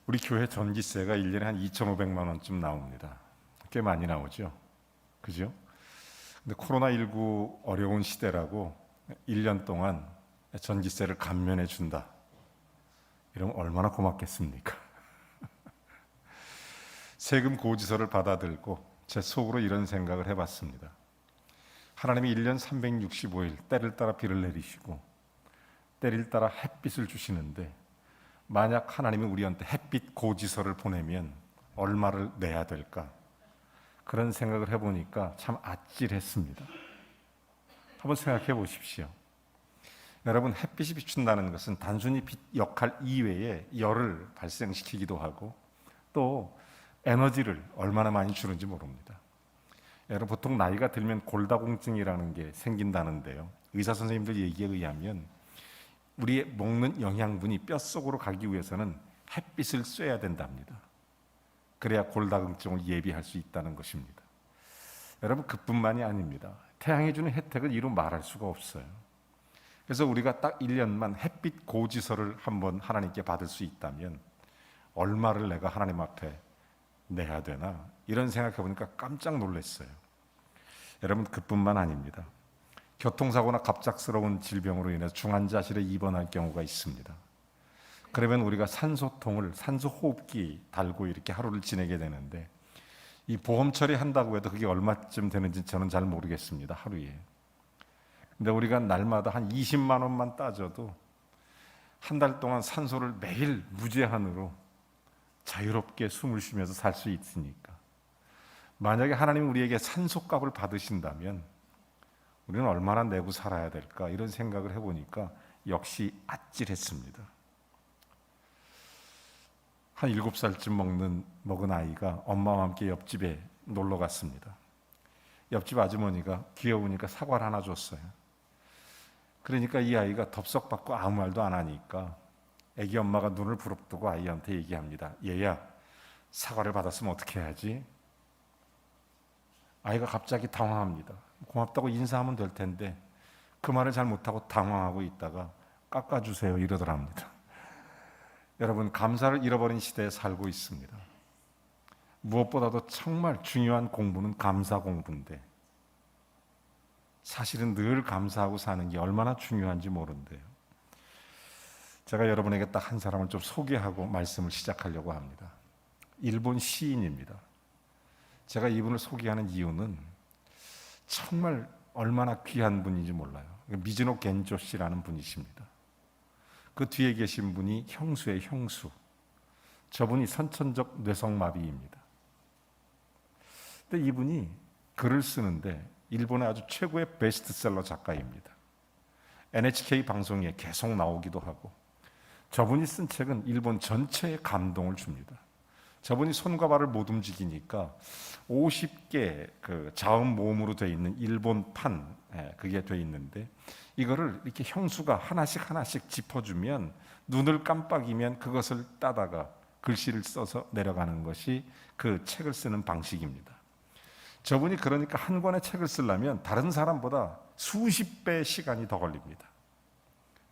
우리 교회 전기세가 1년에 한 2,500만 원쯤 나옵니다. 꽤 많이 나오죠. 그죠? 근데 코로나19 어려운 시대라고 1년 동안 전기세를 감면해 준다. 이러면 얼마나 고맙겠습니까? 세금 고지서를 받아들고 제 속으로 이런 생각을 해봤습니다. 하나님이 1년 365일 때를 따라 비를 내리시고 때를 따라 햇빛을 주시는데, 만약 하나님이 우리한테 햇빛 고지서를 보내면 얼마를 내야 될까? 그런 생각을 해보니까 참 아찔했습니다. 한번 생각해 보십시오. 여러분, 햇빛이 비춘다는 것은 단순히 빛 역할 이외에 열을 발생시키기도 하고 또 에너지를 얼마나 많이 주는지 모릅니다. 여러분, 보통 나이가 들면 골다공증이라는 게 생긴다는데요, 의사 선생님들 얘기에 의하면 우리의 먹는 영양분이 뼛속으로 가기 위해서는 햇빛을 쐬야 된답니다. 그래야 골다공증을 예비할 수 있다는 것입니다. 여러분, 그뿐만이 아닙니다. 태양이 주는 혜택은 이루 말할 수가 없어요. 그래서 우리가 딱 1년만 햇빛 고지서를 한번 하나님께 받을 수 있다면 얼마를 내가 하나님 앞에 내야 되나, 이런 생각해 보니까 깜짝 놀랐어요. 여러분, 그뿐만 아닙니다. 교통사고나 갑작스러운 질병으로 인해서 중환자실에 입원할 경우가 있습니다. 그러면 우리가 산소통을, 산소호흡기 달고 이렇게 하루를 지내게 되는데, 이 보험 처리한다고 해도 그게 얼마쯤 되는지 저는 잘 모르겠습니다, 하루에. 근데 우리가 날마다 한 20만 원만 따져도 한 달 동안 산소를 매일 무제한으로 자유롭게 숨을 쉬면서 살 수 있으니까, 만약에 하나님이 우리에게 산소값을 받으신다면 우리는 얼마나 내고 살아야 될까, 이런 생각을 해보니까 역시 아찔했습니다. 한 7살쯤 먹은 아이가 엄마와 함께 옆집에 놀러 갔습니다. 옆집 아주머니가 귀여우니까 사과를 하나 줬어요. 그러니까 이 아이가 덥석받고 아무 말도 안 하니까 애기 엄마가 눈을 부릅뜨고 아이한테 얘기합니다. 얘야, 사과를 받았으면 어떻게 해야지? 아이가 갑자기 당황합니다. 고맙다고 인사하면 될 텐데 그 말을 잘 못하고 당황하고 있다가 깎아주세요 이러더랍니다. 여러분, 감사를 잃어버린 시대에 살고 있습니다. 무엇보다도 정말 중요한 공부는 감사 공부인데, 사실은 늘 감사하고 사는 게 얼마나 중요한지 모른대요. 제가 여러분에게 딱 한 사람을 좀 소개하고 말씀을 시작하려고 합니다. 일본 시인입니다. 제가 이분을 소개하는 이유는 정말 얼마나 귀한 분인지 몰라요. 미즈노 겐조 씨라는 분이십니다. 그 뒤에 계신 분이 형수의 형수. 저분이 선천적 뇌성마비입니다. 근데 이분이 글을 쓰는데 일본의 아주 최고의 베스트셀러 작가입니다. NHK 방송에 계속 나오기도 하고, 저분이 쓴 책은 일본 전체에 감동을 줍니다. 저분이 손과 발을 못 움직이니까 50개 그 자음 모음으로 되어 있는 일본판, 그게 되어 있는데, 이거를 이렇게 형수가 하나씩 짚어주면 눈을 깜빡이면 그것을 따다가 글씨를 써서 내려가는 것이 그 책을 쓰는 방식입니다. 저분이 그러니까 한 권의 책을 쓰려면 다른 사람보다 수십 배의 시간이 더 걸립니다.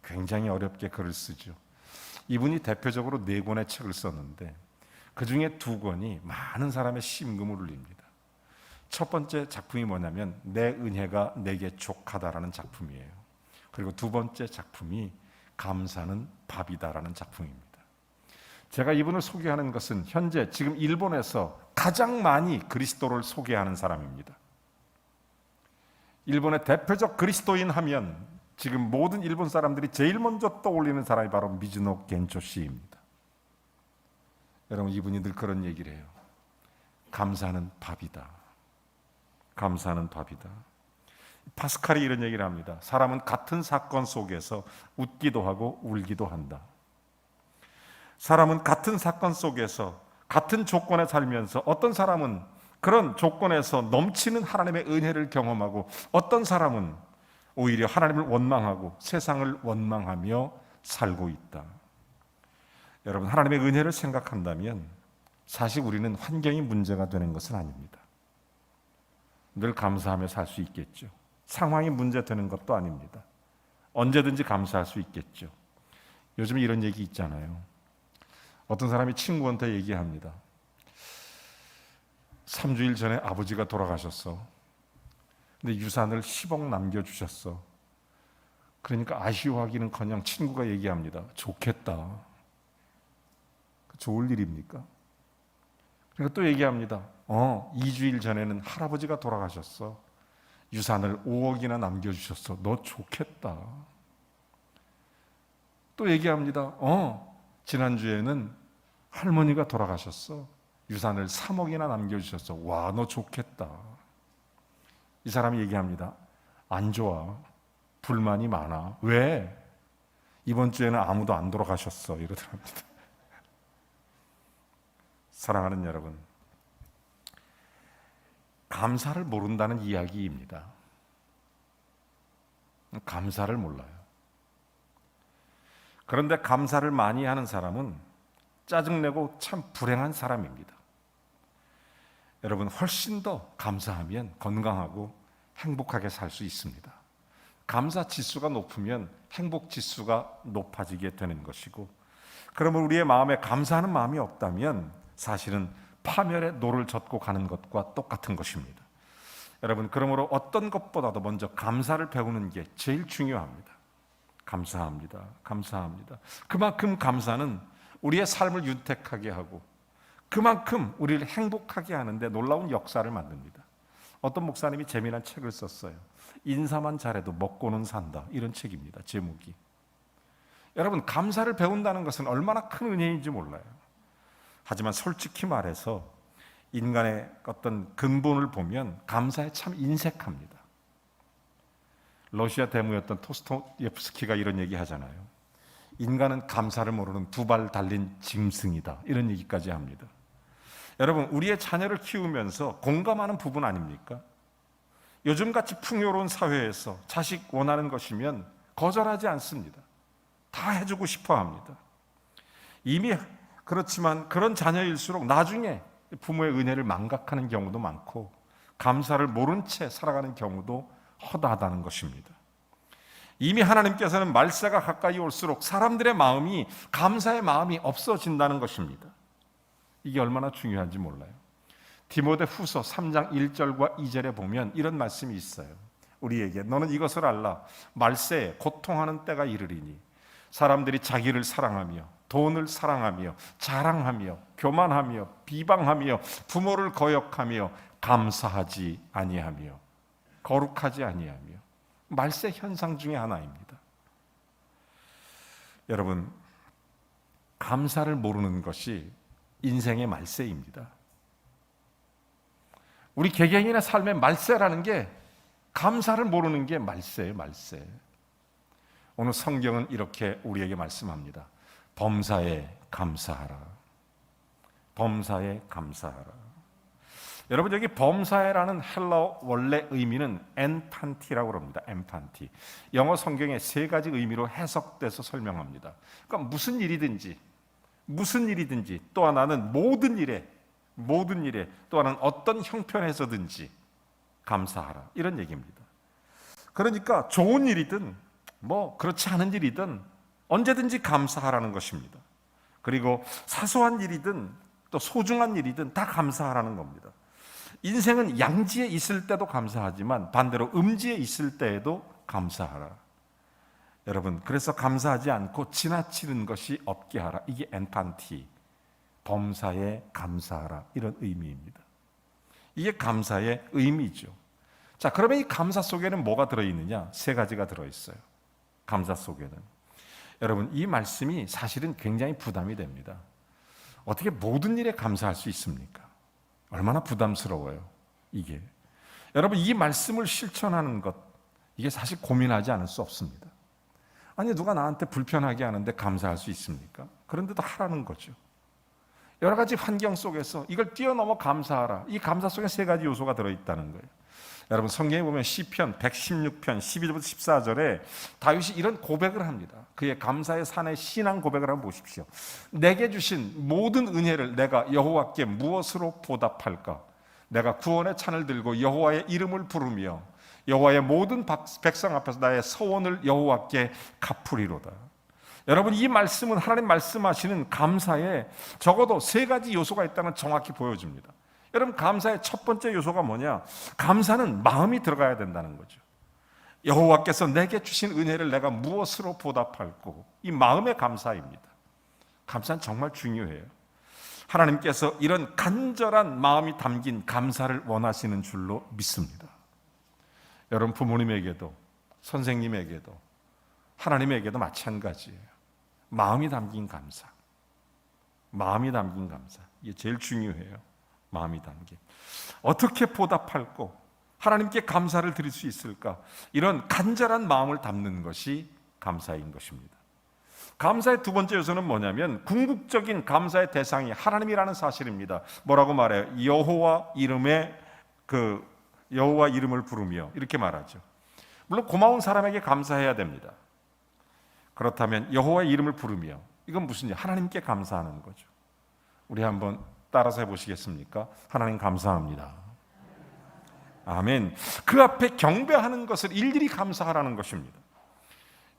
굉장히 어렵게 글을 쓰죠. 이분이 대표적으로 4권의 책을 썼는데 그 중에 2권이 많은 사람의 심금을 울립니다. 첫 번째 작품이 뭐냐면 내 은혜가 내게 족하다라는 작품이에요. 그리고 2번째 작품이 감사는 밥이다라는 작품입니다. 제가 이분을 소개하는 것은 현재 지금 일본에서 가장 많이 그리스도를 소개하는 사람입니다. 일본의 대표적 그리스도인 하면 지금 모든 일본 사람들이 제일 먼저 떠올리는 사람이 바로 미즈노 겐조 씨입니다. 여러분, 이분이 늘 그런 얘기를 해요. 감사는 밥이다. 감사는 밥이다. 파스칼이 이런 얘기를 합니다. 사람은 같은 사건 속에서 웃기도 하고 울기도 한다. 사람은 같은 사건 속에서 같은 조건에 살면서 어떤 사람은 그런 조건에서 넘치는 하나님의 은혜를 경험하고, 어떤 사람은 오히려 하나님을 원망하고 세상을 원망하며 살고 있다. 여러분, 하나님의 은혜를 생각한다면 사실 우리는 환경이 문제가 되는 것은 아닙니다. 늘 감사하며 살 수 있겠죠. 상황이 문제되는 것도 아닙니다. 언제든지 감사할 수 있겠죠. 요즘 이런 얘기 있잖아요. 어떤 사람이 친구한테 얘기합니다. 3주일 전에 아버지가 돌아가셨어. 근데 유산을 10억 남겨주셨어. 그러니까 아쉬워하기는커녕 친구가 얘기합니다. 좋겠다. 좋을 일입니까? 그러니까 또 얘기합니다. 2주일 전에는 할아버지가 돌아가셨어. 유산을 5억이나 남겨주셨어. 너 좋겠다. 또 얘기합니다. 지난주에는 할머니가 돌아가셨어. 유산을 3억이나 남겨주셨어. 와, 너 좋겠다. 이 사람이 얘기합니다. 안 좋아. 불만이 많아. 왜? 이번 주에는 아무도 안 돌아가셨어. 이러더랍니다. 사랑하는 여러분, 감사를 모른다는 이야기입니다. 감사를 몰라요. 그런데 감사를 많이 하는 사람은 짜증내고 참 불행한 사람입니다. 여러분, 훨씬 더 감사하면 건강하고 행복하게 살 수 있습니다. 감사 지수가 높으면 행복 지수가 높아지게 되는 것이고, 그러면 우리의 마음에 감사하는 마음이 없다면 사실은 파멸의 노를 젓고 가는 것과 똑같은 것입니다. 여러분, 그러므로 어떤 것보다도 먼저 감사를 배우는 게 제일 중요합니다. 감사합니다. 감사합니다. 그만큼 감사는 우리의 삶을 윤택하게 하고 그만큼 우리를 행복하게 하는데 놀라운 역사를 만듭니다. 어떤 목사님이 재미난 책을 썼어요. 인사만 잘해도 먹고는 산다. 이런 책입니다. 제목이. 여러분, 감사를 배운다는 것은 얼마나 큰 은혜인지 몰라요. 하지만 솔직히 말해서 인간의 어떤 근본을 보면 감사에 참 인색합니다. 러시아 대무였던 토스토옙스키가 이런 얘기 하잖아요. 인간은 감사를 모르는 두 발 달린 짐승이다. 이런 얘기까지 합니다. 여러분, 우리의 자녀를 키우면서 공감하는 부분 아닙니까? 요즘같이 풍요로운 사회에서 자식 원하는 것이면 거절하지 않습니다. 다 해주고 싶어 합니다. 이미 그렇지만 그런 자녀일수록 나중에 부모의 은혜를 망각하는 경우도 많고 감사를 모른 채 살아가는 경우도 허다하다는 것입니다. 이미 하나님께서는 말세가 가까이 올수록 사람들의 마음이 감사의 마음이 없어진다는 것입니다. 이게 얼마나 중요한지 몰라요. 디모데 후서 3장 1절과 2절에 보면 이런 말씀이 있어요. 우리에게 너는 이것을 알라. 말세에 고통하는 때가 이르리니 사람들이 자기를 사랑하며 돈을 사랑하며 자랑하며 교만하며 비방하며 부모를 거역하며 감사하지 아니하며 거룩하지 아니하며 말세 현상 중에 하나입니다. 여러분, 감사를 모르는 것이 인생의 말세입니다. 우리 개개인의 삶의 말세라는 게 감사를 모르는 게 말세예요, 말세. 오늘 성경은 이렇게 우리에게 말씀합니다. 범사에 감사하라. 범사에 감사하라. 여러분, 여기 범사에라는 헬라어 원래 의미는 엔판티라고 합니다. 엔판티. 영어 성경에 세 가지 의미로 해석돼서 설명합니다. 그러니까 무슨 일이든지 또 하나는 모든 일에 또 하나는 어떤 형편에서든지 감사하라. 이런 얘기입니다. 그러니까 좋은 일이든 그렇지 않은 일이든 언제든지 감사하라는 것입니다. 그리고 사소한 일이든 또 소중한 일이든 다 감사하라는 겁니다. 인생은 양지에 있을 때도 감사하지만 반대로 음지에 있을 때에도 감사하라. 여러분, 그래서 감사하지 않고 지나치는 것이 없게 하라. 이게 엔판티, 범사에 감사하라, 이런 의미입니다. 이게 감사의 의미죠. 자, 그러면 이 감사 속에는 뭐가 들어있느냐? 세 가지가 들어있어요. 감사 속에는. 여러분, 이 말씀이 사실은 굉장히 부담이 됩니다. 어떻게 모든 일에 감사할 수 있습니까? 얼마나 부담스러워요, 이게. 여러분, 이 말씀을 실천하는 것, 이게 사실 고민하지 않을 수 없습니다. 아니, 누가 나한테 불편하게 하는데 감사할 수 있습니까? 그런데도 하라는 거죠. 여러 가지 환경 속에서 이걸 뛰어넘어 감사하라. 이 감사 속에 세 가지 요소가 들어있다는 거예요. 여러분, 성경에 보면 시편 116편 12절부터 14절에 다윗이 이런 고백을 합니다. 그의 감사의 산의 신앙 고백을 한번 보십시오. 내게 주신 모든 은혜를 내가 여호와께 무엇으로 보답할까? 내가 구원의 찬을 들고 여호와의 이름을 부르며 여호와의 모든 백성 앞에서 나의 서원을 여호와께 갚으리로다. 여러분, 이 말씀은 하나님 말씀하시는 감사에 적어도 세 가지 요소가 있다는 정확히 보여줍니다. 여러분, 감사의 첫 번째 요소가 뭐냐? 감사는 마음이 들어가야 된다는 거죠. 여호와께서 내게 주신 은혜를 내가 무엇으로 보답할꼬? 이 마음의 감사입니다. 감사는 정말 중요해요. 하나님께서 이런 간절한 마음이 담긴 감사를 원하시는 줄로 믿습니다. 여러분, 부모님에게도 선생님에게도 하나님에게도 마찬가지예요. 마음이 담긴 감사. 마음이 담긴 감사. 이게 제일 중요해요. 마음이 담긴. 어떻게 보답할꼬? 하나님께 감사를 드릴 수 있을까? 이런 간절한 마음을 담는 것이 감사인 것입니다. 감사의 두 번째 요소는 뭐냐면 궁극적인 감사의 대상이 하나님이라는 사실입니다. 뭐라고 말해요? 여호와 이름을 부르며 이렇게 말하죠. 물론 고마운 사람에게 감사해야 됩니다. 그렇다면 여호와의 이름을 부르며, 이건 무슨 일? 하나님께 감사하는 거죠. 우리 한번 따라서 해보시겠습니까? 하나님 감사합니다. 아멘. 그 앞에 경배하는 것을 일일이 감사하라는 것입니다.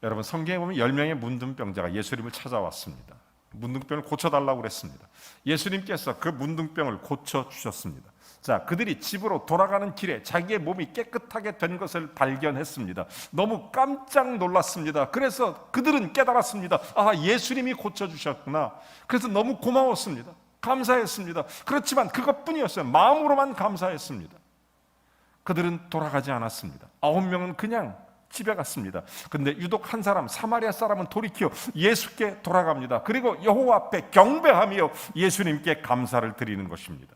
여러분, 성경에 보면 10명의 문둥병자가 예수님을 찾아왔습니다. 문둥병을 고쳐달라고 그랬습니다. 예수님께서 그 문둥병을 고쳐주셨습니다. 자, 그들이 집으로 돌아가는 길에 자기의 몸이 깨끗하게 된 것을 발견했습니다. 너무 깜짝 놀랐습니다. 그래서 그들은 깨달았습니다. 아, 예수님이 고쳐주셨구나. 그래서 너무 고마웠습니다. 감사했습니다. 그렇지만 그것뿐이었어요. 마음으로만 감사했습니다. 그들은 돌아가지 않았습니다. 9명은 그냥 집에 갔습니다. 근데 유독 한 사람, 사마리아 사람은 돌이켜 예수께 돌아갑니다. 그리고 여호와 앞에 경배하며 예수님께 감사를 드리는 것입니다.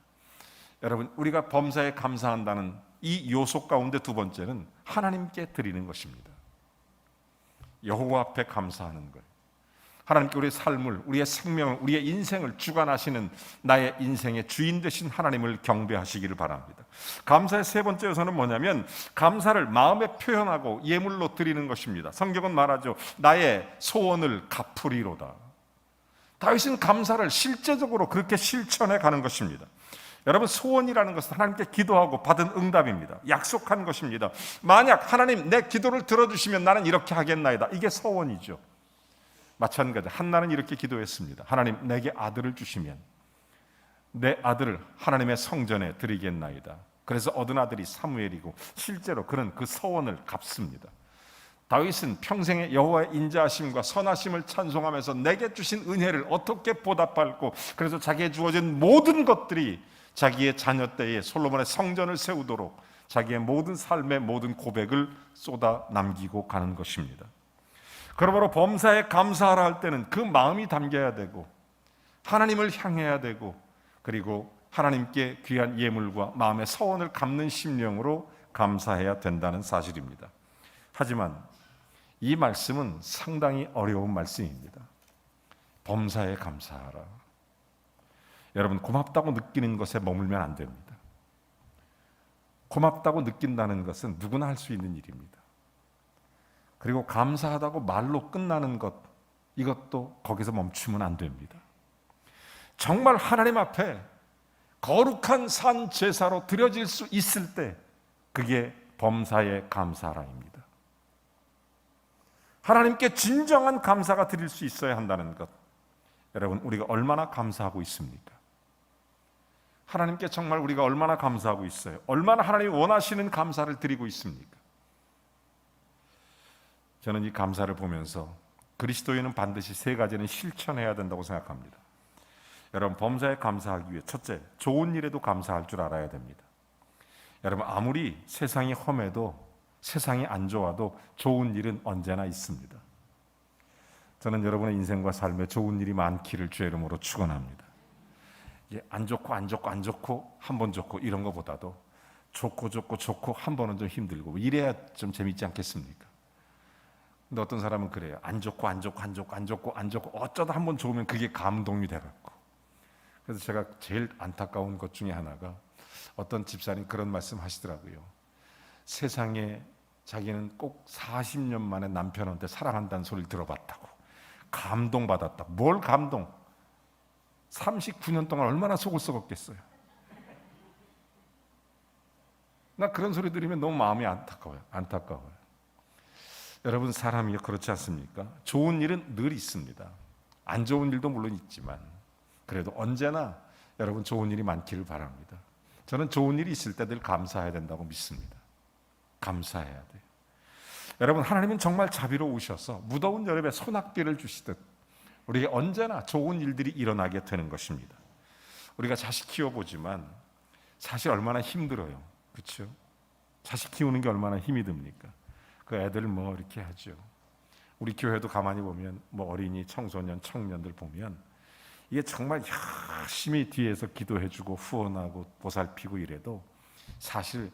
여러분, 우리가 범사에 감사한다는 이 요소 가운데 두 번째는 하나님께 드리는 것입니다. 여호와 앞에 감사하는 거예요. 하나님께 우리의 삶을, 우리의 생명을, 우리의 인생을 주관하시는 나의 인생의 주인 되신 하나님을 경배하시기를 바랍니다. 감사의 세 번째 요소는 뭐냐면 감사를 마음에 표현하고 예물로 드리는 것입니다. 성경은 말하죠. 나의 소원을 갚으리로다. 다윗은 감사를 실제적으로 그렇게 실천해 가는 것입니다. 여러분, 소원이라는 것은 하나님께 기도하고 받은 응답입니다. 약속한 것입니다. 만약 하나님 내 기도를 들어주시면 나는 이렇게 하겠나이다. 이게 소원이죠. 마찬가지, 한나는 이렇게 기도했습니다. 하나님, 내게 아들을 주시면 내 아들을 하나님의 성전에 드리겠나이다. 그래서 얻은 아들이 사무엘이고 실제로 그는 그 서원을 갚습니다. 다윗은 평생의 여호와의 인자하심과 선하심을 찬송하면서 내게 주신 은혜를 어떻게 보답할고, 그래서 자기에 주어진 모든 것들이 자기의 자녀 때에 솔로몬의 성전을 세우도록 자기의 모든 삶의 모든 고백을 쏟아 남기고 가는 것입니다. 그러므로 범사에 감사하라 할 때는 그 마음이 담겨야 되고 하나님을 향해야 되고, 그리고 하나님께 귀한 예물과 마음의 서원을 갚는 심령으로 감사해야 된다는 사실입니다. 하지만 이 말씀은 상당히 어려운 말씀입니다. 범사에 감사하라. 여러분, 고맙다고 느끼는 것에 머물면 안 됩니다. 고맙다고 느낀다는 것은 누구나 할 수 있는 일입니다. 그리고 감사하다고 말로 끝나는 것, 이것도 거기서 멈추면 안 됩니다. 정말 하나님 앞에 거룩한 산 제사로 드려질 수 있을 때 그게 범사에 감사라입니다. 하나님께 진정한 감사가 드릴 수 있어야 한다는 것, 여러분, 우리가 얼마나 감사하고 있습니까? 하나님께 정말 우리가 얼마나 감사하고 있어요? 얼마나 하나님이 원하시는 감사를 드리고 있습니까? 저는 이 감사를 보면서 그리스도인은 반드시 세 가지는 실천해야 된다고 생각합니다. 여러분, 범사에 감사하기 위해 첫째, 좋은 일에도 감사할 줄 알아야 됩니다. 여러분, 아무리 세상이 험해도 세상이 안 좋아도 좋은 일은 언제나 있습니다. 저는 여러분의 인생과 삶에 좋은 일이 많기를 주의 이름으로 축원합니다. 안 좋고 한 번 좋고 이런 것보다도 좋고 한 번은 좀 힘들고 이래야 좀 재밌지 않겠습니까? 근데 어떤 사람은 그래요. 안 좋고 어쩌다 한 번 좋으면 그게 감동이 돼갖고. 그래서 제가 제일 안타까운 것 중에 하나가 어떤 집사님 그런 말씀 하시더라고요. 세상에 자기는 꼭 40년 만에 남편한테 사랑한다는 소리를 들어봤다고. 감동받았다. 뭘 감동? 39년 동안 얼마나 속을 썩었겠어요. 나 그런 소리 들으면 너무 마음이 안타까워요. 여러분, 사람이 그렇지 않습니까? 좋은 일은 늘 있습니다. 안 좋은 일도 물론 있지만 그래도 언제나 여러분 좋은 일이 많기를 바랍니다. 저는 좋은 일이 있을 때 늘 감사해야 된다고 믿습니다. 감사해야 돼요. 여러분, 하나님은 정말 자비로우셔서 무더운 여름에 소낙비를 주시듯 우리에게 언제나 좋은 일들이 일어나게 되는 것입니다. 우리가 자식 키워보지만 사실 얼마나 힘들어요. 그렇죠? 자식 키우는 게 얼마나 힘이 듭니까? 그 애들 뭐 이렇게 하죠. 우리 교회도 가만히 보면 뭐 어린이, 청소년, 청년들 보면 이게 정말 열심히 뒤에서 기도해주고 후원하고 보살피고 이래도 사실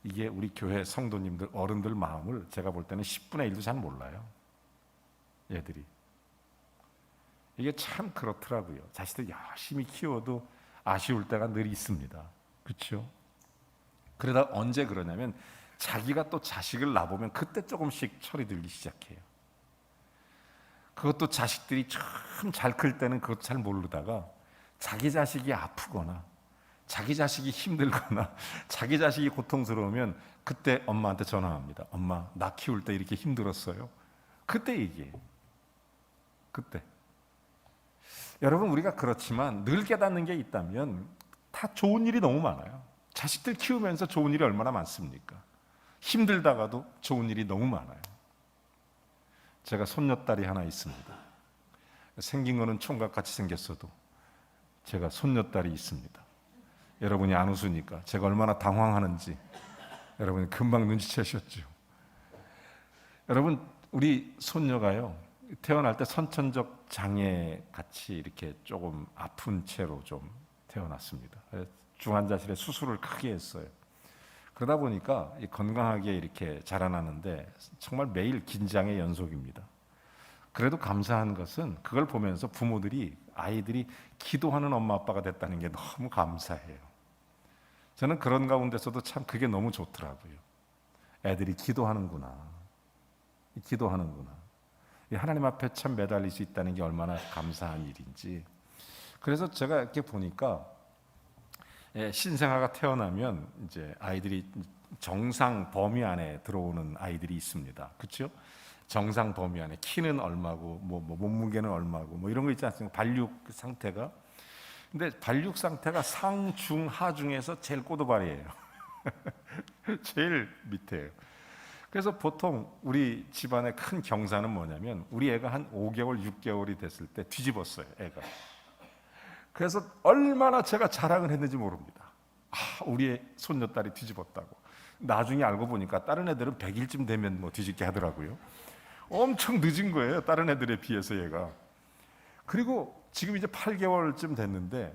이게 우리 교회 성도님들, 어른들 마음을 제가 볼 때는 10분의 1도 잘 몰라요. 얘들이. 이게 참 그렇더라고요. 자식들 열심히 키워도 아쉬울 때가 늘 있습니다. 그렇죠? 그러다 언제 그러냐면 자기가 또 자식을 낳아보면 그때 조금씩 철이 들기 시작해요. 그것도 자식들이 참 잘 클 때는 그것도 잘 모르다가 자기 자식이 아프거나 자기 자식이 힘들거나 자기 자식이 고통스러우면 그때 엄마한테 전화합니다. 엄마, 나 키울 때 이렇게 힘들었어요. 그때 얘기해요. 그때. 여러분, 우리가 그렇지만 늘 깨닫는 게 있다면 다 좋은 일이 너무 많아요. 자식들 키우면서 좋은 일이 얼마나 많습니까? 힘들다가도 좋은 일이 너무 많아요. 제가 손녀딸이 하나 있습니다. 생긴 거는 총각같이 생겼어도 제가 손녀딸이 있습니다. 여러분이 안 웃으니까 제가 얼마나 당황하는지 여러분이 금방 눈치채셨죠. 여러분, 우리 손녀가요, 태어날 때 선천적 장애 같이 이렇게 조금 아픈 채로 좀 태어났습니다. 중환자실에 수술을 크게 했어요. 그러다 보니까 건강하게 이렇게 자라나는데 정말 매일 긴장의 연속입니다. 그래도 감사한 것은 그걸 보면서 부모들이, 아이들이 기도하는 엄마 아빠가 됐다는 게 너무 감사해요. 저는 그런 가운데서도 참 그게 너무 좋더라고요. 애들이 기도하는구나. 기도하는구나. 하나님 앞에 참 매달릴 수 있다는 게 얼마나 감사한 일인지. 그래서 제가 이렇게 보니까 신생아가 태어나면 이제 아이들이 정상 범위 안에 들어오는 아이들이 있습니다. 그렇죠? 정상 범위 안에 키는 얼마고 뭐 몸무게는 얼마고 뭐 이런 거 있지 않습니까? 발육 상태가. 근데 발육 상태가 상, 중, 하 중에서 제일 꼬도발이에요. 제일 밑에예요. 그래서 보통 우리 집안의 큰 경사는 뭐냐면 우리 애가 한 5개월, 6개월이 됐을 때 뒤집었어요, 애가. 그래서 얼마나 제가 자랑을 했는지 모릅니다. 우리 손녀딸이 뒤집었다고. 나중에 알고 보니까 다른 애들은 100일쯤 되면 뭐 뒤집게 하더라고요. 엄청 늦은 거예요, 다른 애들에 비해서 얘가. 그리고 지금 이제 8개월쯤 됐는데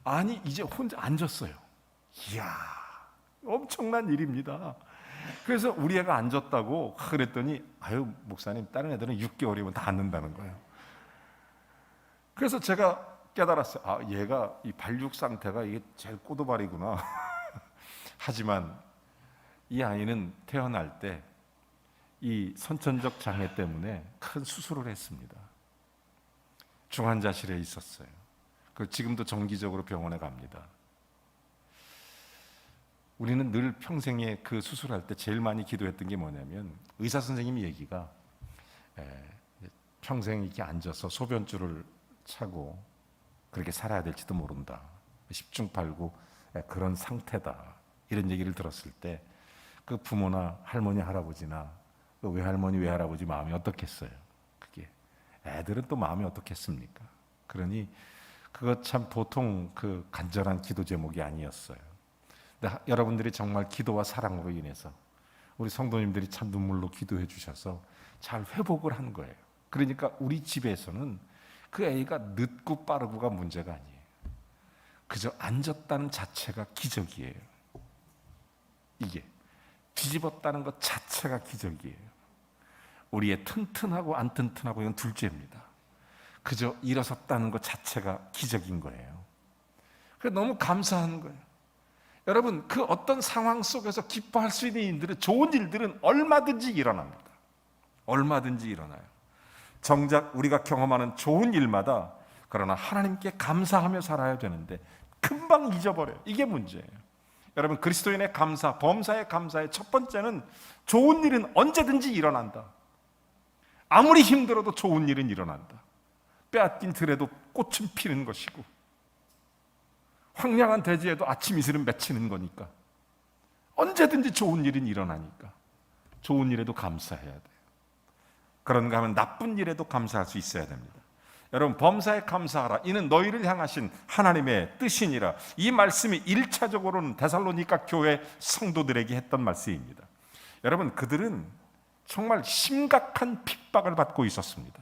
아니 이제 혼자 앉았어요. 이야, 엄청난 일입니다. 그래서 우리 애가 앉았다고 그랬더니 아유 목사님, 다른 애들은 6개월이면 다 앉는다는 거예요. 그래서 제가 깨달았어요. 얘가 이 발육 상태가 이게 제일 꼬도발이구나. 하지만 이 아이는 태어날 때 이 선천적 장애 때문에 큰 수술을 했습니다. 중환자실에 있었어요. 지금도 정기적으로 병원에 갑니다. 우리는 늘 평생에 그 수술할 때 제일 많이 기도했던 게 뭐냐면 의사 선생님 얘기가 평생 이렇게 앉아서 소변줄을 차고 그렇게 살아야 될지도 모른다. 십중팔구 그런 상태다. 이런 얘기를 들었을 때 그 부모나 할머니, 할아버지나 그 외할머니, 외할아버지 마음이 어떻겠어요? 그게 애들은 또 마음이 어떻겠습니까? 그러니 그거 참 보통 그 간절한 기도 제목이 아니었어요. 근데 여러분들이 정말 기도와 사랑으로 인해서 우리 성도님들이 참 눈물로 기도해 주셔서 잘 회복을 한 거예요. 그러니까 우리 집에서는 그 애가 늦고 빠르고가 문제가 아니에요. 그저 앉았다는 자체가 기적이에요. 이게 뒤집었다는 것 자체가 기적이에요. 우리의 튼튼하고 안 튼튼하고 이건 둘째입니다. 그저 일어섰다는 것 자체가 기적인 거예요. 그래서 너무 감사한 거예요. 여러분, 그 어떤 상황 속에서 기뻐할 수 있는 일들은, 좋은 일들은 얼마든지 일어납니다. 얼마든지 일어나요. 정작 우리가 경험하는 좋은 일마다 그러나 하나님께 감사하며 살아야 되는데 금방 잊어버려요. 이게 문제예요. 여러분, 그리스도인의 감사, 범사의 감사의 첫 번째는 좋은 일은 언제든지 일어난다. 아무리 힘들어도 좋은 일은 일어난다. 빼앗긴 들에도 꽃은 피는 것이고 황량한 대지에도 아침 이슬은 맺히는 거니까 언제든지 좋은 일은 일어나니까 좋은 일에도 감사해야 돼요. 그런가 하면 나쁜 일에도 감사할 수 있어야 됩니다. 여러분, 범사에 감사하라. 이는 너희를 향하신 하나님의 뜻이니라. 이 말씀이 1차적으로는 데살로니가 교회 성도들에게 했던 말씀입니다. 여러분, 그들은 정말 심각한 핍박을 받고 있었습니다.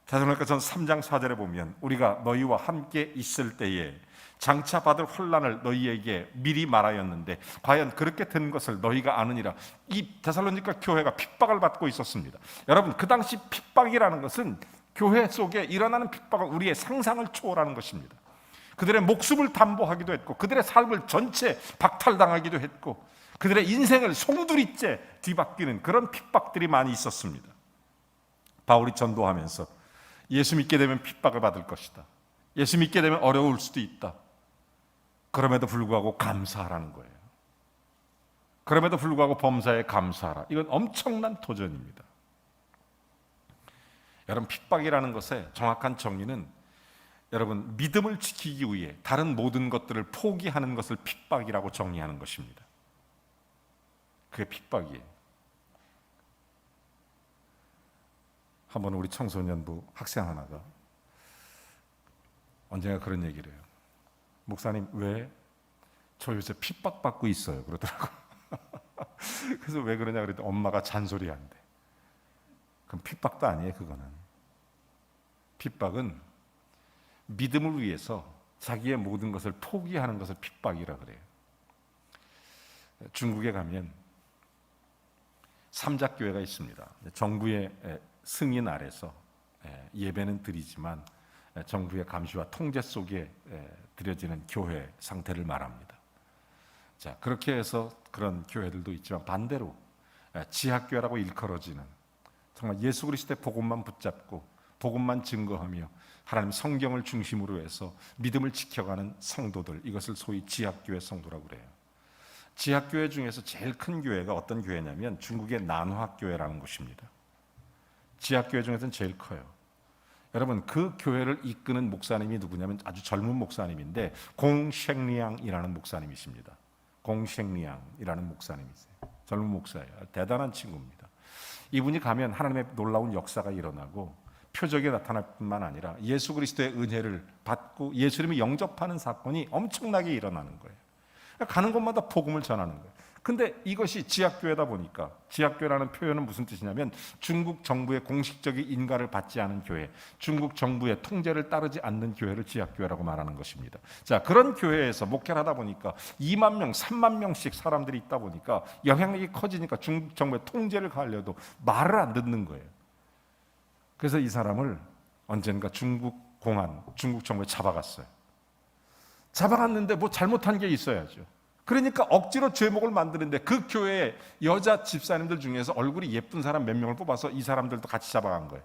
데살로니가전 3장 4절에 보면 우리가 너희와 함께 있을 때에 장차 받을 혼란을 너희에게 미리 말하였는데 과연 그렇게 된 것을 너희가 아느니라. 이 데살로니가 교회가 핍박을 받고 있었습니다. 여러분, 그 당시 핍박이라는 것은 교회 속에 일어나는 핍박은 우리의 상상을 초월하는 것입니다. 그들의 목숨을 담보하기도 했고 그들의 삶을 전체 박탈당하기도 했고 그들의 인생을 송두리째 뒤바뀌는 그런 핍박들이 많이 있었습니다. 바울이 전도하면서 예수 믿게 되면 핍박을 받을 것이다. 예수 믿게 되면 어려울 수도 있다. 그럼에도 불구하고 감사하라는 거예요. 그럼에도 불구하고 범사에 감사하라. 이건 엄청난 도전입니다. 여러분, 핍박이라는 것의 정확한 정의는 여러분 믿음을 지키기 위해 다른 모든 것들을 포기하는 것을 핍박이라고 정의하는 것입니다. 그게 핍박이에요. 한번 우리 청소년부 학생 하나가 언젠가 그런 얘기를 해요. 목사님, 왜? 저 요새 핍박받고 있어요. 그러더라고요. 그래서 왜 그러냐 그랬더니 엄마가 잔소리한대. 그럼 핍박도 아니에요. 그거는 핍박은 믿음을 위해서 자기의 모든 것을 포기하는 것을 핍박이라 그래요. 중국에 가면 삼작교회가 있습니다. 정부의 승인 아래서 예배는 드리지만 정부의 감시와 통제 속에 드려지는 교회 상태를 말합니다. 자, 그렇게 해서 그런 교회들도 있지만 반대로 지하교회라고 일컬어지는 정말 예수 그리스도의 복음만 붙잡고 복음만 증거하며 하나님 성경을 중심으로 해서 믿음을 지켜가는 성도들, 이것을 소위 지하교회 성도라고 그래요. 지하교회 중에서 제일 큰 교회가 어떤 교회냐면 중국의 난화교회라는 곳입니다. 지하교회 중에서는 제일 커요. 여러분, 그 교회를 이끄는 목사님이 누구냐면 아주 젊은 목사님인데 공셴리앙이라는 목사님이십니다. 공셴리앙이라는 목사님이세요. 젊은 목사예요. 대단한 친구입니다. 이분이 가면 하나님의 놀라운 역사가 일어나고 표적이 나타날 뿐만 아니라 예수 그리스도의 은혜를 받고 예수님을 영접하는 사건이 엄청나게 일어나는 거예요. 가는 곳마다 복음을 전하는 거예요. 근데 이것이 지하교회다 보니까, 지하교회라는 표현은 무슨 뜻이냐면 중국 정부의 공식적인 인가를 받지 않은 교회, 중국 정부의 통제를 따르지 않는 교회를 지하교회라고 말하는 것입니다. 자, 그런 교회에서 목회를 하다 보니까 2만 명, 3만 명씩 사람들이 있다 보니까 영향력이 커지니까 중국 정부의 통제를 가하려도 말을 안 듣는 거예요. 그래서 이 사람을 언젠가 중국 공안, 중국 정부에 잡아갔어요. 잡아갔는데 뭐 잘못한 게 있어야죠. 그러니까 억지로 죄목을 만드는데 그 교회의 여자 집사님들 중에서 얼굴이 예쁜 사람 몇 명을 뽑아서 이 사람들도 같이 잡아간 거예요.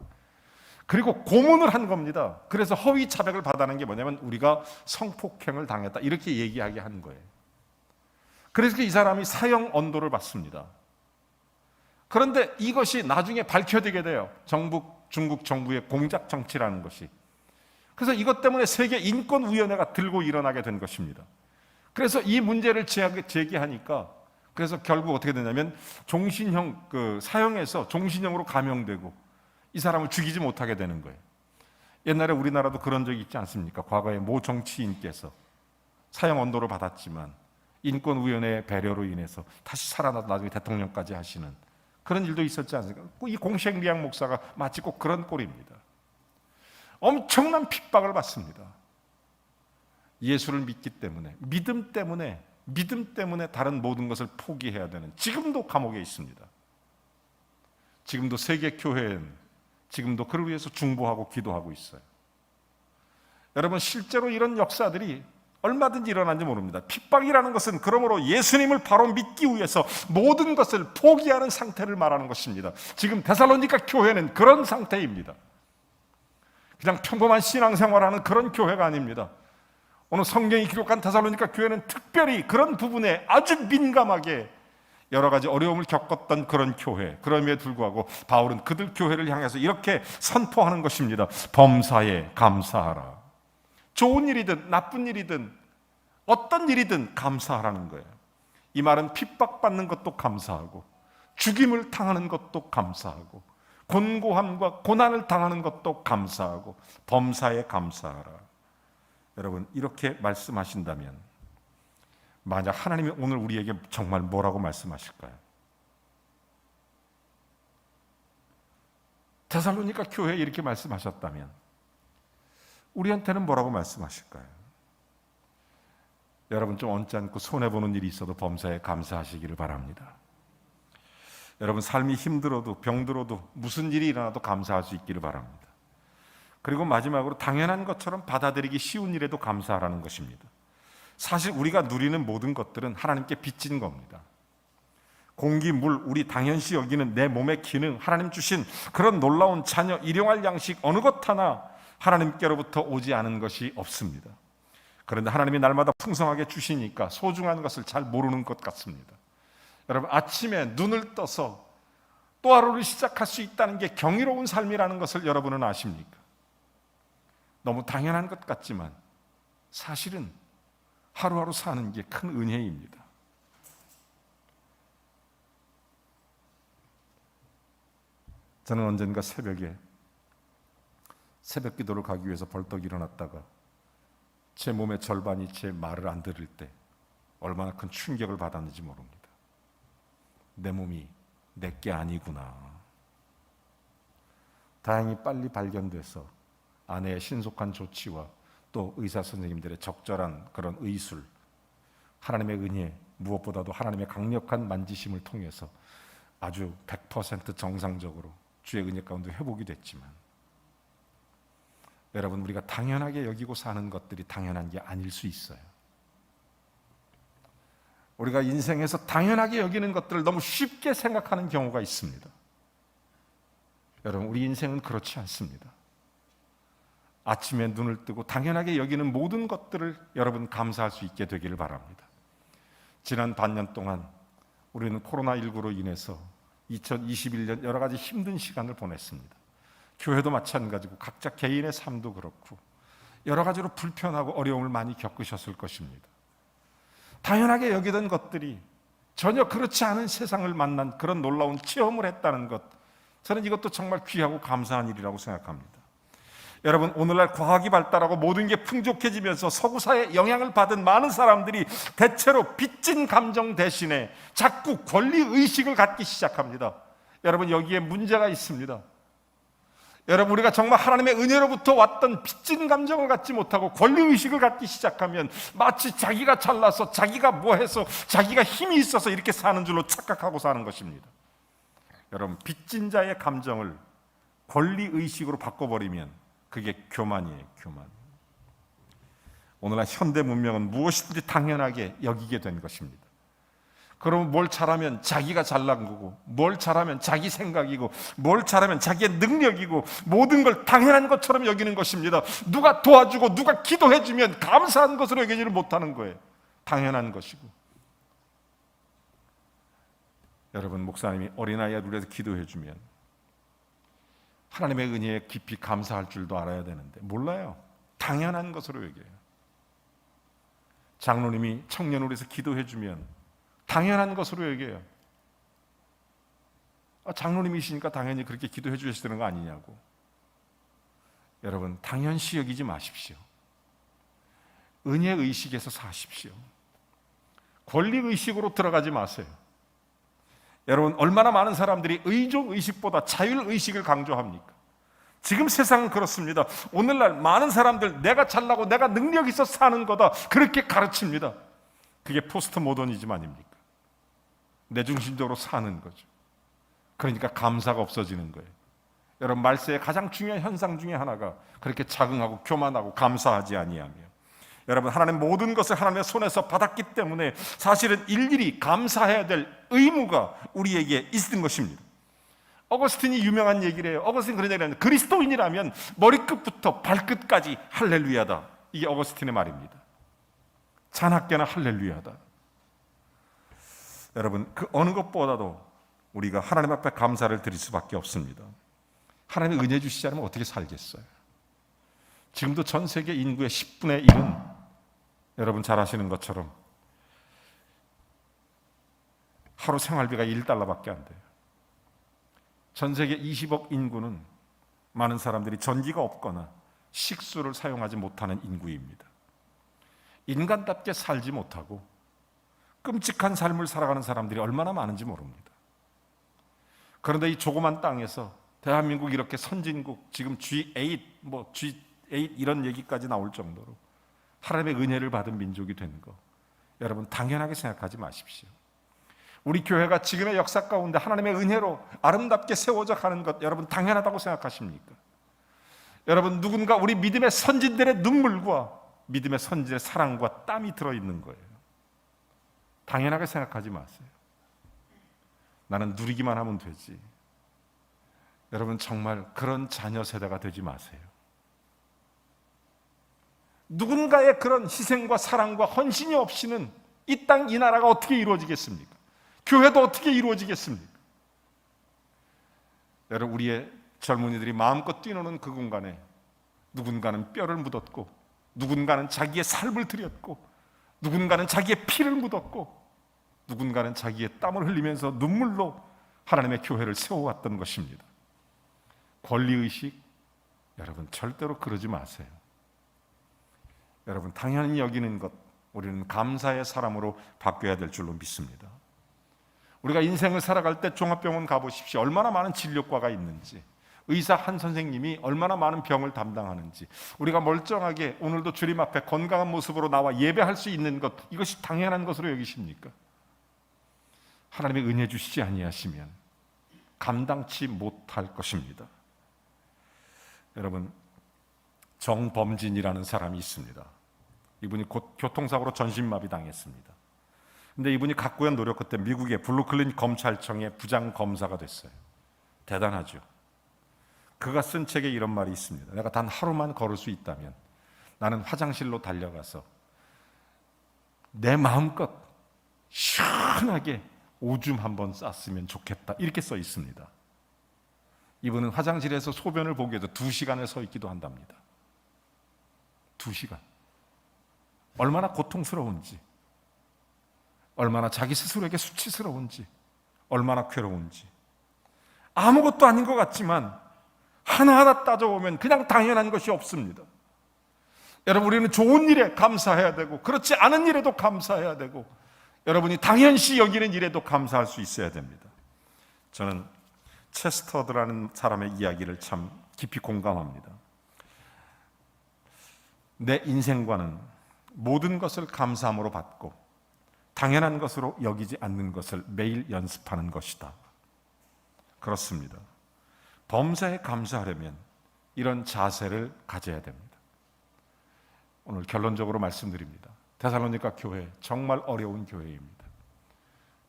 그리고 고문을 한 겁니다. 그래서 허위 자백을 받아낸 게 뭐냐면 우리가 성폭행을 당했다, 이렇게 얘기하게 한 거예요. 그래서 이 사람이 사형 언도를 받습니다. 그런데 이것이 나중에 밝혀지게 돼요. 중국 정부의 공작 정치라는 것이. 그래서 이것 때문에 세계 인권위원회가 들고 일어나게 된 것입니다. 그래서 이 문제를 제기하니까 그래서 결국 어떻게 되냐면 종신형, 사형에서 종신형으로 감형되고 이 사람을 죽이지 못하게 되는 거예요. 옛날에 우리나라도 그런 적이 있지 않습니까? 과거에 모 정치인께서 사형 언도를 받았지만 인권위원회의 배려로 인해서 다시 살아나서 나중에 대통령까지 하시는 그런 일도 있었지 않습니까? 이 공셴리앙 목사가 마치 꼭 그런 꼴입니다. 엄청난 핍박을 받습니다. 예수를 믿기 때문에, 믿음 때문에 다른 모든 것을 포기해야 되는, 지금도 감옥에 있습니다. 지금도 세계 교회는 지금도 그를 위해서 중보하고 기도하고 있어요. 여러분, 실제로 이런 역사들이 얼마든지 일어난지 모릅니다. 핍박이라는 것은 그러므로 예수님을 바로 믿기 위해서 모든 것을 포기하는 상태를 말하는 것입니다. 지금 데살로니가 교회는 그런 상태입니다. 그냥 평범한 신앙생활하는 그런 교회가 아닙니다. 오늘 성경이 기록한 데살로니가 교회는 특별히 그런 부분에 아주 민감하게 여러 가지 어려움을 겪었던 그런 교회, 그럼에도 불구하고 바울은 그들 교회를 향해서 이렇게 선포하는 것입니다. 범사에 감사하라. 좋은 일이든 나쁜 일이든 어떤 일이든 감사하라는 거예요. 이 말은 핍박받는 것도 감사하고, 죽임을 당하는 것도 감사하고, 곤고함과 고난을 당하는 것도 감사하고, 범사에 감사하라. 여러분, 이렇게 말씀하신다면 만약 하나님이 오늘 우리에게 정말 뭐라고 말씀하실까요? 데살로니가 교회에 이렇게 말씀하셨다면 우리한테는 뭐라고 말씀하실까요? 여러분, 좀 언짢고 손해보는 일이 있어도 범사에 감사하시기를 바랍니다. 여러분, 삶이 힘들어도 병들어도 무슨 일이 일어나도 감사할 수 있기를 바랍니다. 그리고 마지막으로 당연한 것처럼 받아들이기 쉬운 일에도 감사하라는 것입니다. 사실 우리가 누리는 모든 것들은 하나님께 빚진 겁니다. 공기, 물, 우리 당연시 여기는 내 몸의 기능, 하나님 주신 그런 놀라운 자녀, 일용할 양식 어느 것 하나 하나님께로부터 오지 않은 것이 없습니다. 그런데 하나님이 날마다 풍성하게 주시니까 소중한 것을 잘 모르는 것 같습니다. 여러분, 아침에 눈을 떠서 또 하루를 시작할 수 있다는 게 경이로운 삶이라는 것을 여러분은 아십니까? 너무 당연한 것 같지만 사실은 하루하루 사는 게 큰 은혜입니다. 저는 언젠가 새벽에 새벽 기도를 가기 위해서 벌떡 일어났다가 제 몸의 절반이 제 말을 안 들을 때 얼마나 큰 충격을 받았는지 모릅니다. 내 몸이 내게 아니구나. 다행히 빨리 발견돼서 아내의 신속한 조치와 또 의사 선생님들의 적절한 그런 의술, 하나님의 은혜, 무엇보다도 하나님의 강력한 만지심을 통해서 아주 100% 정상적으로 주의 은혜 가운데 회복이 됐지만, 여러분, 우리가 당연하게 여기고 사는 것들이 당연한 게 아닐 수 있어요. 우리가 인생에서 당연하게 여기는 것들을 너무 쉽게 생각하는 경우가 있습니다. 여러분, 우리 인생은 그렇지 않습니다. 아침에 눈을 뜨고 당연하게 여기는 모든 것들을 여러분 감사할 수 있게 되기를 바랍니다. 지난 반년 동안 우리는 코로나19로 인해서 2021년 여러 가지 힘든 시간을 보냈습니다. 교회도 마찬가지고 각자 개인의 삶도 그렇고 여러 가지로 불편하고 어려움을 많이 겪으셨을 것입니다. 당연하게 여기던 것들이 전혀 그렇지 않은 세상을 만난 그런 놀라운 체험을 했다는 것, 저는 이것도 정말 귀하고 감사한 일이라고 생각합니다. 여러분, 오늘날 과학이 발달하고 모든 게 풍족해지면서 서구사회에 영향을 받은 많은 사람들이 대체로 빚진 감정 대신에 자꾸 권리의식을 갖기 시작합니다. 여러분, 여기에 문제가 있습니다. 여러분, 우리가 정말 하나님의 은혜로부터 왔던 빚진 감정을 갖지 못하고 권리의식을 갖기 시작하면 마치 자기가 잘나서 자기가 뭐해서 자기가 힘이 있어서 이렇게 사는 줄로 착각하고 사는 것입니다. 여러분, 빚진 자의 감정을 권리의식으로 바꿔버리면 그게 교만이에요, 교만. 오늘날 현대 문명은 무엇이든지 당연하게 여기게 된 것입니다. 그러면 뭘 잘하면 자기가 잘난 거고, 뭘 잘하면 자기 생각이고, 뭘 잘하면 자기의 능력이고, 모든 걸 당연한 것처럼 여기는 것입니다. 누가 도와주고 누가 기도해주면 감사한 것으로 여기지를 못하는 거예요. 당연한 것이고. 여러분, 목사님이 어린아이에 눌려서 기도해주면 하나님의 은혜에 깊이 감사할 줄도 알아야 되는데 몰라요. 당연한 것으로 여겨요. 장로님이 청년을 위해서 기도해주면 당연한 것으로 여겨요. 장로님이시니까 당연히 그렇게 기도해 주셔야 되는 거 아니냐고. 여러분, 당연시 여기지 마십시오. 은혜의식에서 사십시오. 권리의식으로 들어가지 마세요. 여러분, 얼마나 많은 사람들이 의존의식보다 자율의식을 강조합니까? 지금 세상은 그렇습니다. 오늘날 많은 사람들 내가 잘나고 내가 능력 있어 사는 거다, 그렇게 가르칩니다. 그게 포스트 모더니즘 아닙니까? 내중심적으로 사는 거죠. 그러니까 감사가 없어지는 거예요. 여러분, 말세의 가장 중요한 현상 중에 하나가 그렇게 자긍하고 교만하고 감사하지 아니하며, 여러분, 하나님 모든 것을 하나님의 손에서 받았기 때문에 사실은 일일이 감사해야 될 의무가 우리에게 있는 것입니다. 어거스틴이 유명한 얘기를 해요. 어거스틴 그런 얘기를 하는데, 그리스도인이라면 머리끝부터 발끝까지 할렐루야다. 이게 어거스틴의 말입니다. 자나깨나 할렐루야다. 여러분, 그 어느 것보다도 우리가 하나님 앞에 감사를 드릴 수밖에 없습니다. 하나님의 은혜 주시지 않으면 어떻게 살겠어요? 지금도 전 세계 인구의 10분의 1은 여러분 잘 아시는 것처럼 하루 생활비가 1달러밖에 안 돼요. 전 세계 20억 인구는 많은 사람들이 전기가 없거나 식수를 사용하지 못하는 인구입니다. 인간답게 살지 못하고 끔찍한 삶을 살아가는 사람들이 얼마나 많은지 모릅니다. 그런데 이 조그만 땅에서 대한민국 이렇게 선진국, 지금 G8, G8 이런 얘기까지 나올 정도로 하나님의 은혜를 받은 민족이 된 거, 여러분 당연하게 생각하지 마십시오. 우리 교회가 지금의 역사 가운데 하나님의 은혜로 아름답게 세워져 가는 것, 여러분 당연하다고 생각하십니까? 여러분, 누군가 우리 믿음의 선진들의 눈물과 믿음의 선진의 사랑과 땀이 들어있는 거예요. 당연하게 생각하지 마세요. 나는 누리기만 하면 되지. 여러분, 정말 그런 자녀 세대가 되지 마세요. 누군가의 그런 희생과 사랑과 헌신이 없이는 이 땅, 이 나라가 어떻게 이루어지겠습니까? 교회도 어떻게 이루어지겠습니까? 여러분, 우리의 젊은이들이 마음껏 뛰노는 그 공간에 누군가는 뼈를 묻었고, 누군가는 자기의 삶을 들였고, 누군가는 자기의 피를 묻었고, 누군가는 자기의 땀을 흘리면서 눈물로 하나님의 교회를 세워왔던 것입니다. 권리의식, 여러분 절대로 그러지 마세요. 여러분, 당연히 여기는 것, 우리는 감사의 사람으로 바뀌어야 될 줄로 믿습니다. 우리가 인생을 살아갈 때 종합병원 가보십시오. 얼마나 많은 진료과가 있는지, 의사 한 선생님이 얼마나 많은 병을 담당하는지, 우리가 멀쩡하게 오늘도 주님 앞에 건강한 모습으로 나와 예배할 수 있는 것, 이것이 당연한 것으로 여기십니까? 하나님의 은혜 주시지 아니하시면 감당치 못할 것입니다. 여러분, 정범진이라는 사람이 있습니다. 이분이 곧 교통사고로 전신마비 당했습니다. 근데 이분이 각고의 노력 끝에 미국의 브루클린 검찰청의 부장검사가 됐어요. 대단하죠. 그가 쓴 책에 이런 말이 있습니다. 내가 단 하루만 걸을 수 있다면 나는 화장실로 달려가서 내 마음껏 시원하게 오줌 한번 쌌으면 좋겠다, 이렇게 써 있습니다. 이분은 화장실에서 소변을 보기 위해서 2시간을 서 있기도 한답니다. 2시간. 얼마나 고통스러운지, 얼마나 자기 스스로에게 수치스러운지, 얼마나 괴로운지. 아무것도 아닌 것 같지만 하나하나 따져보면 그냥 당연한 것이 없습니다. 여러분, 우리는 좋은 일에 감사해야 되고, 그렇지 않은 일에도 감사해야 되고, 여러분이 당연시 여기는 일에도 감사할 수 있어야 됩니다. 저는 체스터드라는 사람의 이야기를 참 깊이 공감합니다. 내 인생과는 모든 것을 감사함으로 받고 당연한 것으로 여기지 않는 것을 매일 연습하는 것이다. 그렇습니다. 범사에 감사하려면 이런 자세를 가져야 됩니다. 오늘 결론적으로 말씀드립니다. 데살로니가 교회, 정말 어려운 교회입니다.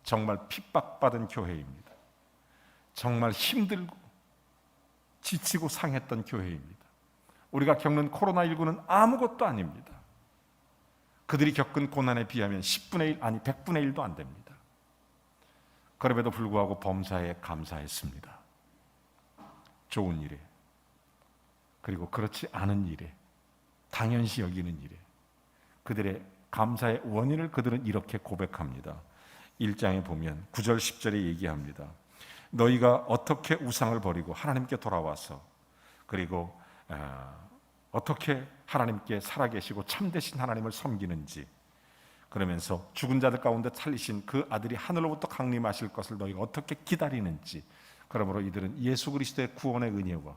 정말 핍박받은 교회입니다. 정말 힘들고 지치고 상했던 교회입니다. 우리가 겪는 코로나19는 아무것도 아닙니다. 그들이 겪은 고난에 비하면 10분의 1, 아니 100분의 1도 안 됩니다. 그럼에도 불구하고 범사에 감사했습니다. 좋은 일에, 그리고 그렇지 않은 일에, 당연시 여기는 일에 그들의 감사의 원인을 그들은 이렇게 고백합니다. 1장에 보면 9절 10절에 얘기합니다. 너희가 어떻게 우상을 버리고 하나님께 돌아와서, 그리고 어떻게 하나님께 살아계시고 참되신 하나님을 섬기는지, 그러면서 죽은 자들 가운데 살리신 그 아들이 하늘로부터 강림하실 것을 너희가 어떻게 기다리는지, 그러므로 이들은 예수 그리스도의 구원의 은혜와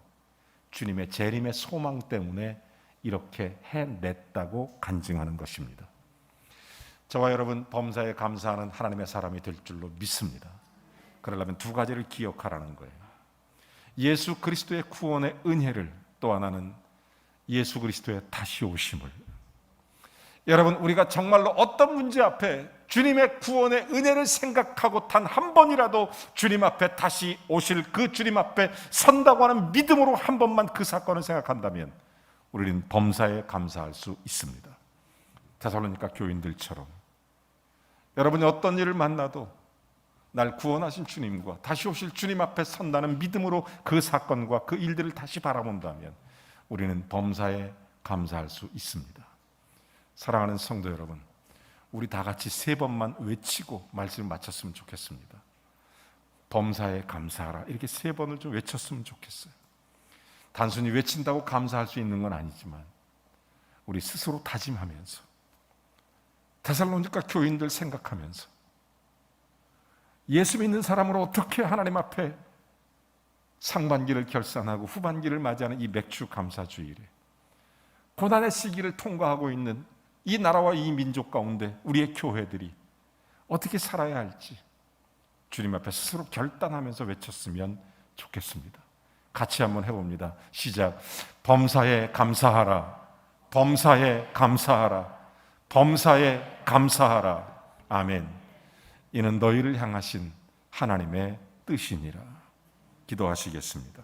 주님의 재림의 소망 때문에 이렇게 해냈다고 간증하는 것입니다. 저와 여러분, 범사에 감사하는 하나님의 사람이 될 줄로 믿습니다. 그러려면 2가지를 기억하라는 거예요. 예수 그리스도의 구원의 은혜를, 또 하나는 예수 그리스도의 다시 오심을. 여러분, 우리가 정말로 어떤 문제 앞에 주님의 구원의 은혜를 생각하고 단 한 번이라도 주님 앞에 다시 오실 그 주님 앞에 선다고 하는 믿음으로 한 번만 그 사건을 생각한다면 우리는 범사에 감사할 수 있습니다. 데살로니가 교인들처럼 여러분이 어떤 일을 만나도 날 구원하신 주님과 다시 오실 주님 앞에 선다는 믿음으로 그 사건과 그 일들을 다시 바라본다면 우리는 범사에 감사할 수 있습니다. 사랑하는 성도 여러분, 우리 다 같이 3번만 외치고 말씀을 마쳤으면 좋겠습니다. 범사에 감사하라, 이렇게 3번을 좀 외쳤으면 좋겠어요. 단순히 외친다고 감사할 수 있는 건 아니지만 우리 스스로 다짐하면서, 데살로니가 교인들 생각하면서, 예수 믿는 사람으로 어떻게 하나님 앞에 상반기를 결산하고 후반기를 맞이하는 이 맥주 감사주일에 고난의 시기를 통과하고 있는 이 나라와 이 민족 가운데 우리의 교회들이 어떻게 살아야 할지 주님 앞에 스스로 결단하면서 외쳤으면 좋겠습니다. 같이 한번 해봅니다. 시작. 범사에 감사하라. 범사에 감사하라. 범사에 감사하라. 아멘. 이는 너희를 향하신 하나님의 뜻이니라. 기도하시겠습니다.